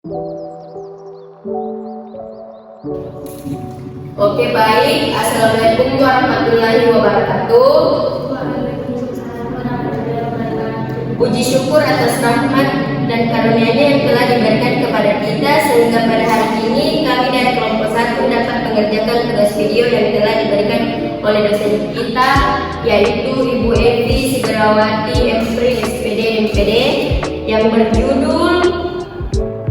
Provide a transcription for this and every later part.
Oke, baik. Assalamualaikum warahmatullahi wabarakatuh. Puji syukur atas rahmat dan karunia-Nya yang telah diberikan kepada kita sehingga pada hari ini kami dari kelompok 1 dapat mengerjakan tugas video yang telah diberikan oleh dosen kita, yaitu Ibu Evi Sigrawati Empri SPD MPD, yang berjudul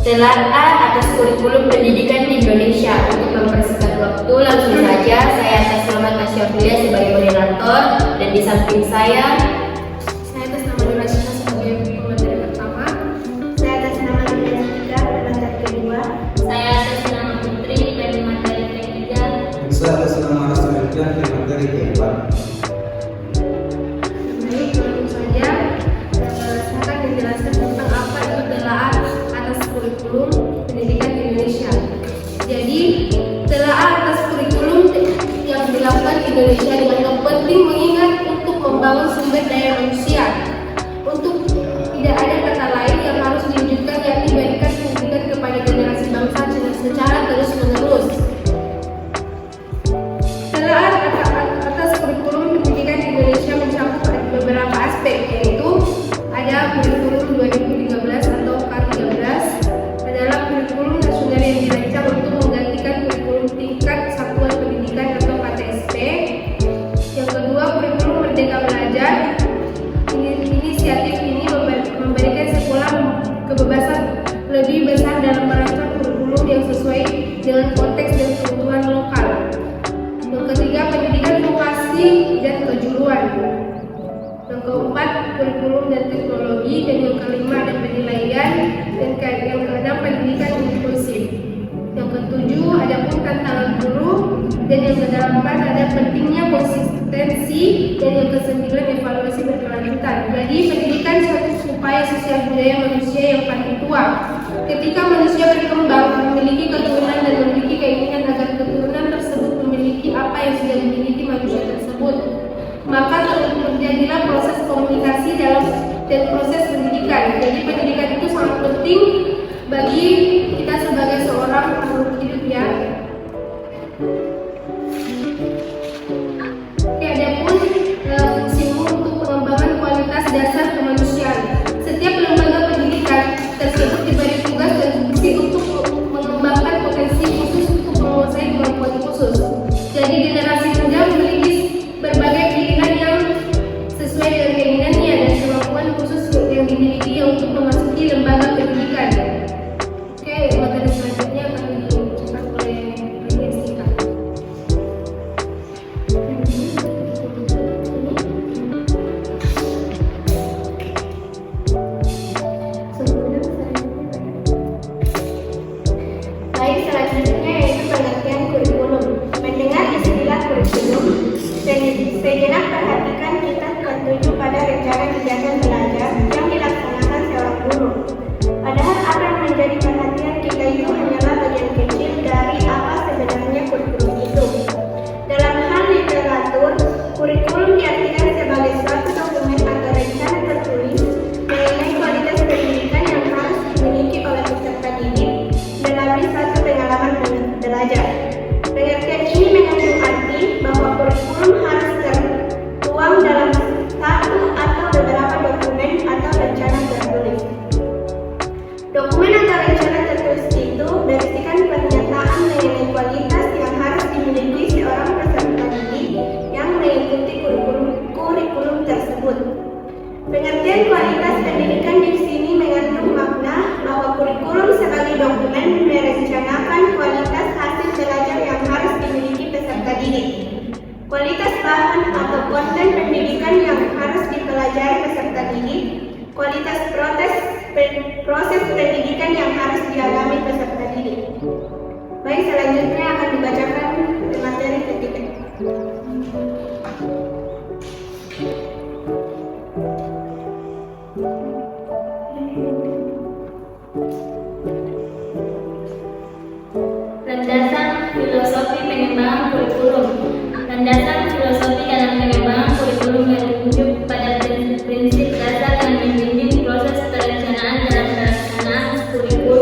Telaah atas kurikulum pendidikan di Indonesia. Untuk mempersingkat waktu, langsung saja saya atas nama Tasyafilia sebagai moderator, dan di samping saya atas nama Nurashina sebagai pemateri pertama, saya atas nama Linda Jessica pemateri kedua, saya atas nama Putri pemateri ketiga, saya atas nama Rasulullah pemateri keempat. Baik, langsung saja saya akan menjelaskan tentang apa itu telaah atas kurikulum pendidikan di Indonesia. Jadi, telaah atas kurikulum yang dilakukan di Indonesia dianggap penting mengingat untuk membangun sumber daya manusia. Untuk tidak ada kata lain yang harus diwujudkan, yakni berikan pendidikan kepada generasi bangsa secara terus-menerus. Telaah atas kurikulum pendidikan di Indonesia mencakup beberapa aspek, yaitu ada kurikulum 2013 atau K13, adalah kurikulum nasional yang dirancang untuk menggantikan kurikulum tingkat satuan pendidikan atau KTSP. Yang kedua, kurikulum Merdeka Belajar. Inisiatif ini memberikan sekolah kebebasan lebih besar dalam merancang kurikulum yang sesuai dengan konteks dan kebutuhan lokal. Yang ketiga, pendidikan vokasi dan kejuruan. Yang keempat, kurikulum dan teknologi. Dan yang kelima, ada penilaian. Dan yang keenam, pendidikan inklusif. Yang ketujuh, ada pun tantangan guru. Dan yang kedelapan, ada pentingnya konsistensi. Dan yang kesembilan, evaluasi berkelanjutan. Jadi, pendidikan suatu upaya sosial budaya manusia yang paling tua. Ketika manusia berkembang, memiliki keturunan dan memiliki keinginan agar keturunan tersebut memiliki apa yang sudah dimiliki manusia tersebut, maka terjadilah proses komunikasi dan proses pendidikan. Jadi pendidikan itu sangat penting bagi kita sebagai seorang makhluk hidup, ya. Oke, adapun fungsimu untuk pengembangan kualitas dasar kemanusiaan. Setiap lembaga pendidikan tersebut diberi tugas dan fungsi untuk mengembangkan potensi khusus untuk menguasai kemampuan khusus. Jadi generasi muda memiliki berbagai pilihan yang sesuai dengan keinginannya dan kemampuan khusus yang dimilikinya untuk memasuki lembaga pendidikan. Oke, materi selanjutnya akan diucapkan oleh Linda Jessica. Baik, selanjutnya yaitu pengertian kurikulum. Mendengar istilah kurikulum, sejenak perhatikan kita tertuju pada rencana kegiatan belajar yang dilaksanakan seorang guru. Padahal apa yang menjadi perhatian kita itu hanyalah bagian kecil dari apa sebenarnya kurikulum itu. Dalam hal literatur, kurikulum diartikan sebagai suatu dokumen atau rencana tertulis mengenai kualitas pendidikan yang harus dimiliki oleh peserta didik melalui suatu pengalaman belajar. Pengertian ini mengandung arti bahwa kurikulum harus tertuang dalam satu atau beberapa dokumen atau rencana tertulis. Dokumen atau rencana tertulis itu berisikan pernyataan mengenai kualitas yang harus dimiliki seorang peserta didik yang mengikuti kurikulum tersebut. Pengertian kualitas pendidikan di sini mengandung makna bahwa kurikulum sebagai dokumen merencanakan kualitas hasil belajar yang harus dimiliki peserta didik, kualitas bahan atau konten pendidikan yang harus dipelajari peserta didik, kualitas proses pendidikan yang harus dialami peserta didik. Baik, selanjutnya akan dibacakan materi ketiga. landasan filosofi pengembangan kurikulum. Landasan filosofi dalam pengembangan kurikulum merujuk pada prinsip dasar yang membimbing proses perencanaan dalam pelaksanaan kurikulum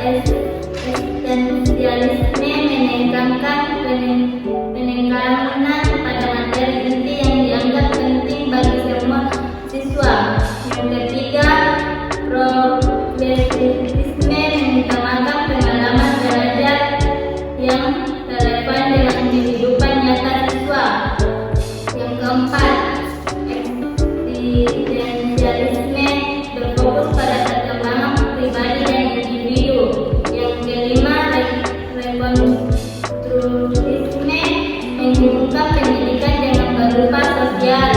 esensialisme menekankan penekanan pada materi inti yang dianggap penting bagi semua siswa. Yang ketiga, progresivisme mengutamakan pengalaman belajar yang relevan dengan kehidupan nyata siswa. Yang keempat, eksistensialisme berfokus pada perkembangan pribadi dan individu. Yang kelima, rekonstruktivisme menghubungkan pendidikan dengan berupa sosial.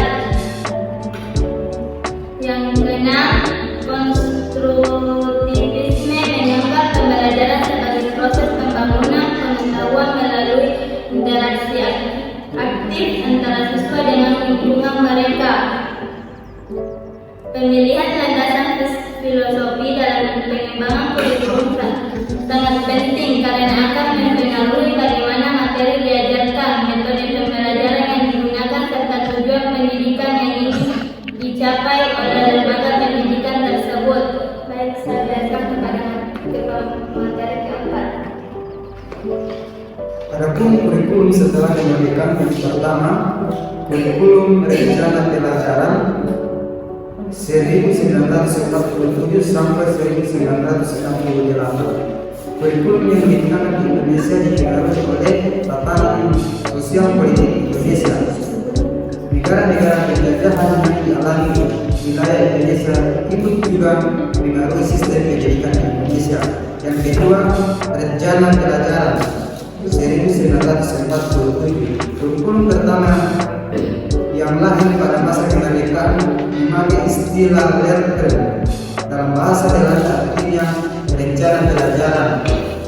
Yang keenam, konstruktivisme menganggap pembelajaran sebagai proses pembangunan pengetahuan melalui interaksi aktif antara siswa dengan lingkungan mereka. Pemilihan landasan filosofi dalam pengembangan kurikulum sangat penting karena akan mempengaruhi bagaimana materi diajarkan, metode pembelajaran yang digunakan, serta tujuan pendidikan yang ingin dicapai oleh lembaga pendidikan tersebut. Baik, saya berikan kepada materi keempat. Adapun kurikulum setelah dimerdekakan yang pertama, kurikulum rencana pelajaran 1947 sampai 1968. Kurikulum yang digunakan di Indonesia dipengaruhi oleh tatanan sosial politik Indonesia. Negara-negara penjajahan yang dialami wilayah Indonesia ikut juga mengaruhi sistem pendidikan Indonesia. Yang kedua, rencana pelajaran 1947. Kurikulum pertama yang lahir pada masa kemerdekaan memakai istilah Lehrplan. Dalam bahasa Belanda artinya rencana pelajaran,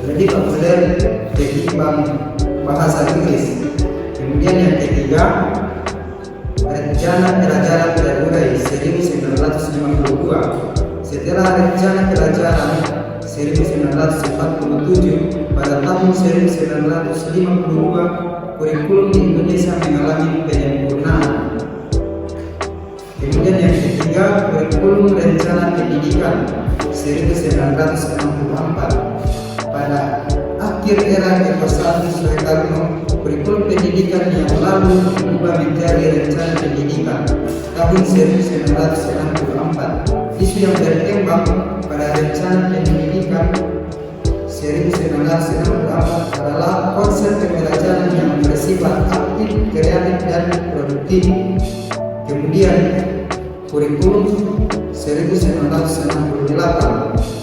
lebih populer ketimbang bahasa Inggris. Kemudian yang ketiga, rencana pelajaran terurai 1952. Setelah rencana pelajaran 1947, pada tahun 1952 kurikulum di Indonesia mengalami penyempurnaan. Kemudian yang ketiga, kurikulum rencana pendidikan 1964. Pada akhir era kekuasaan Soekarno, kurikulum pendidikan yang lalu berubah menjadi rencana pendidikan tahun 1964. Isu yang berkembang pada rencana pendidikan 1964 adalah konsep pembelajaran yang bersifat aktif, kreatif, dan produktif. Kemudian kurikulum 1968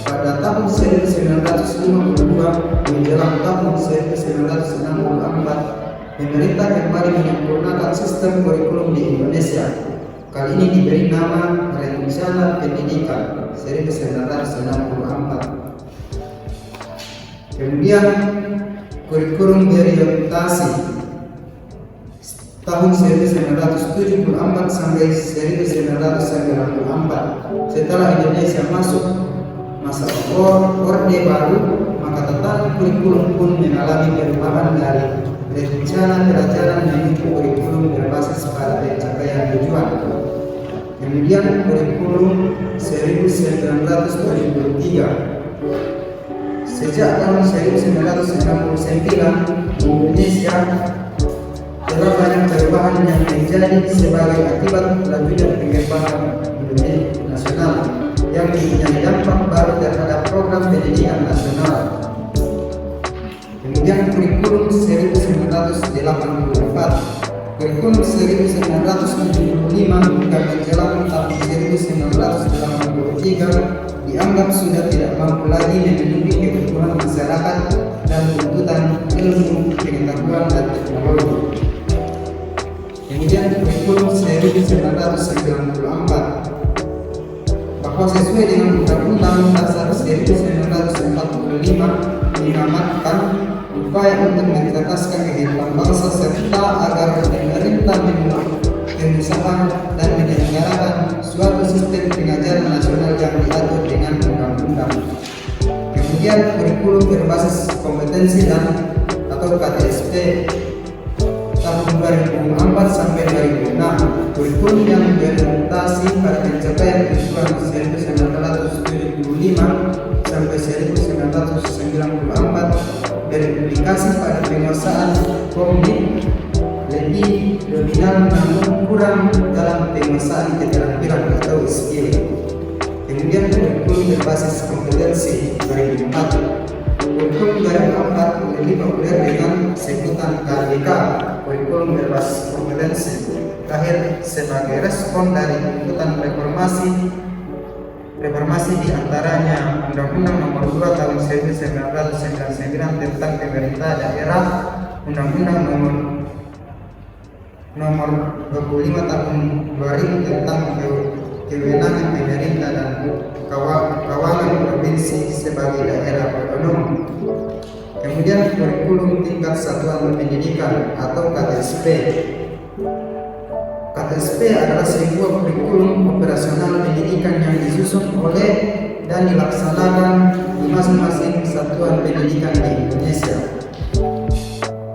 pada tahun 1952 menjelang tahun 1964 pemerintah kembali menyempurnakan sistem kurikulum di Indonesia. Kali ini diberi nama Rencana Pendidikan 1964. Kemudian kurikulum berorientasi tahun 1974 sampai 1994. Setelah Indonesia masuk masa Orde Baru, maka tatanan kurikulum pun mengalami perubahan dari rencana pelajaran menuju kurikulum berbasis pada pencapaian tujuan. Kemudian kurikulum 1973. Sejak tahun 1999, Indonesia telah banyak perubahan yang terjadi sebagai akibat lanjutan pengembangan Indonesia nasional yang mempunyai dampak baru terhadap program pendidikan nasional. Kemudian kurikulum 1984. Kurikulum 1975 hingga menjelang tahun 1983 dianggap sudah tidak mampu lagi memenuhi kebutuhan masyarakat dan tuntutan ilmu, pengetahuan, dan teknologi. Kemudian kurikulum 1994 bahwa sesuai dengan Undang-Undang Dasar 1945 mengamatkan upaya untuk mencerdaskan kehidupan bangsa serta agar pemerintah mengusahakan dan menyelenggarakan suatu sistem pengajaran nasional yang diatur dengan undang-undang. Kemudian kurikulum berbasis kompetensi dan atau KTSP tahun 2004 sampai 2006. Kurikulum yang berorientasi pada pencapaian tujuan 1975 sampai 1985 1994 berpublikasi pada penguasaan kognitif lebih dominan namun kurang dalam penguasaan keterampilan atau skill. Kemudian kurikulum berbasis kompetensi 2004. Kurikulum 2004 lebih populer dengan sebutan KBK, kurikulum berbasis kompetensi, lahir sebagai respon dari tuntutan reformasi di antaranya Undang-Undang Nomor 2 Tahun 1999 tentang Pemerintah Daerah, Undang-Undang Nomor 25 Tahun 2000 tentang kewenangan pemerintah dan kawanan provinsi sebagai daerah otonom. Kemudian kurikulum tingkat satuan pendidikan atau KTSP. KTSP adalah sebuah kurikulum operasional pendidikan yang disusun oleh dan dilaksanakan di masing-masing satuan pendidikan di Indonesia.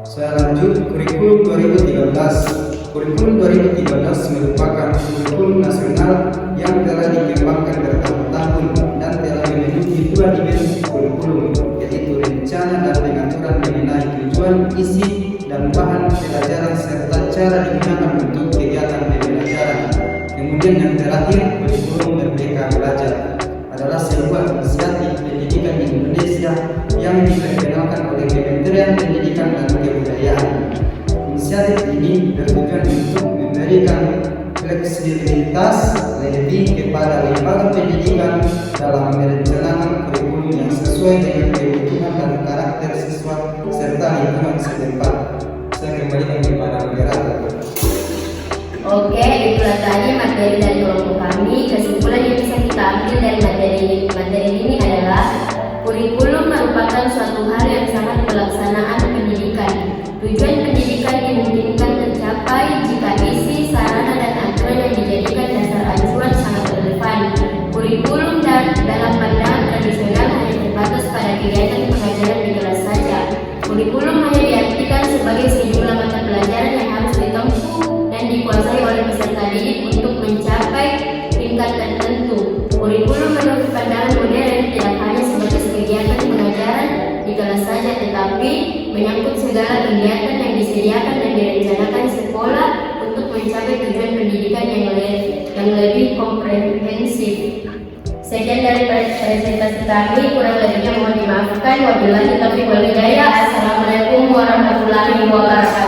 Saya lanjut, kurikulum 2013. Kurikulum 2013 merupakan kurikulum nasional yang telah dikembangkan bertahun-tahun dan telah memiliki dua dimensi kurikulum, yaitu rencana dan pengaturan mengenai tujuan, isi, dan bahan pelajaran serta cara digunakan untuk kegiatan pembelajaran. Kemudian yang terakhir, kurikulum Merdeka Belajar adalah sebuah inisiatif pendidikan di Indonesia yang diperkenalkan oleh Kementerian Pendidikan dan Kebudayaan. Inisiatif ini bertujuan untuk memberikan fleksibilitas lebih kepada lembaga pendidikan dalam merencanakan kurikulum yang sesuai dengan kebutuhan dan karakter siswa serta lingkungan setempat. Saya kembalikan kepada moderator. Oke, itulah tadi materi dari kelompok kami. Kesimpulan yang bisa kita ambil dari materi ini adalah kurikulum merupakan suatu hal yang sangat pelaksanaan pendidikan. Tujuan pendidikan dimungkinkan tercapai jika isi, sarana, dan aturan yang dijadikan dasar acuan sangat relevan. Kurikulum dalam pandangan tradisional hanya terbatas pada kegiatan pengajaran di kelas saja. Kurikulum hanya diartikan sebagai sejumlah mata pelajaran yang harus ditempuh dan dikuasai oleh peserta didik untuk mencapai tingkat tertentu. Kurikulum menurut pandangan modern tidak hanya sebatas kegiatan pengajaran di kelas saja, tetapi menyangkut segala kegiatan yang disediakan dan direncanakan sekolah untuk mencapai tujuan pendidikan yang lebih komprehensif. Sekian dari presentasi kami, kurang lebihnya mohon dimaafkan. Wabillahi taufiq wal hidayah. Assalamualaikum warahmatullahi wabarakatuh.